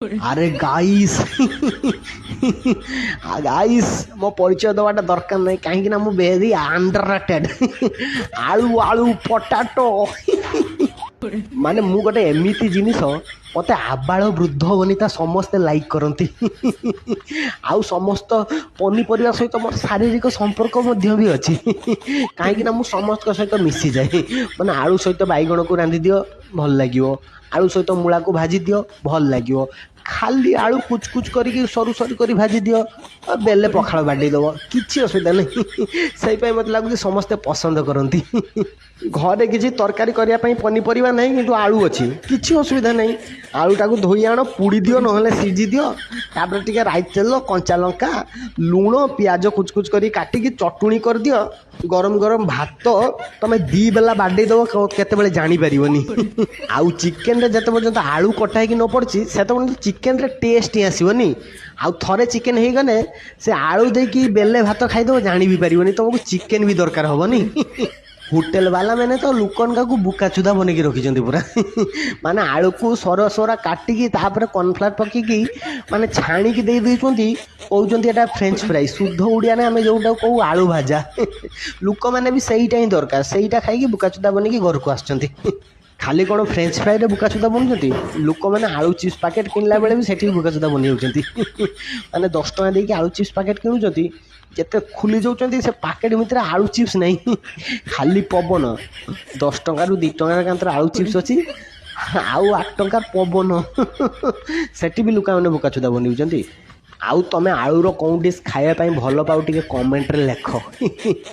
अरे guys guys मो परिचय दवाटा दरकार नहीं कहीं मु वेरी अंडररेटेड आलू आलू पोटाटो माने मु गोटे एमिति जिनिस मते आबाल वृद्ध वनिता समस्ते लाइक करती आउ समस्त पनीपरिया सहित मोर शारीरिक संपर्क मध्य भी अच्छी कहीं मु समस्त सहित मिसी जाए माने आलू सहित बैगण को रांधि दियो भल लगियो आलू सहित मूला को भाजी दियो भल लगियो खाली आलू कुच कुच करी सरू सरू करी भाजी दियो बेले पखाड़ बाड़ी दब किसी असुविधा नहीं से मत लगुच समस्ते पसंद करती घरे किसी तरकारी करने पनीपरिया नहीं किंतु आलू अच्छी किसी असुविधा नहीं आलूटा को धोई आण पुड़ी दियो ना सीझी दियो तापर टिके राई तेल कंचा लंका लुण पियाज कुच कुच करी काटिकी चटुणी कर दियो गरम गरम भात तुम दी बेला बाडे दब केते जानी पारिबनी आउ चिकेन रे जते पर्यंत आलू कटा कि न पड़ची सेते पर्यंत चिकेन रे टेस्ट ही आसीबनी आउ थरे चिकेन हो गने से आलू देकी बेले भात खाइदब जानी भी पारिबनी तुमको चिकेन भी दरकार हबनी होटेल वाला मैंने तो लुकनका को बुका चुदा बनैकी रखी पूरा माने आलू को सर सरा काटिकी तापर कॉर्नफ्लावर पकईकी माने छाणिकी दे देइछंती कहउछंती एटा फ्रेंच फ्राई शुद्ध ओडिया ने आमे जोटा कहू आलू भाजा लुक मैंने भी सहीटा ही दरकार सहीटा खाई बुका चुदा बनैकी घर को आछंती खाली कौन फ्रेंच फ्राई रे बुका चुदा बनुंट लोक मैंने आलू चिप्स पैकेट किनला बेले भी सेठी बुका चुदा बनी होती माने 10 टଙ୍କା देके आलू चिप्स पैकेट किणुचंती जिते खुली जाऊँच से पैकेट भितर आलू चिप्स नहीं खाली पवन 10 टंकार 2 टंकार आलू चिप्स अच्छी आउ 8 टंकार पवन सेठी भी लुका मैंने बुका चुदा बनी आउ तमें आलूर कौन डिश खायापाई भल पाऊ टे कमेंट रे लेख।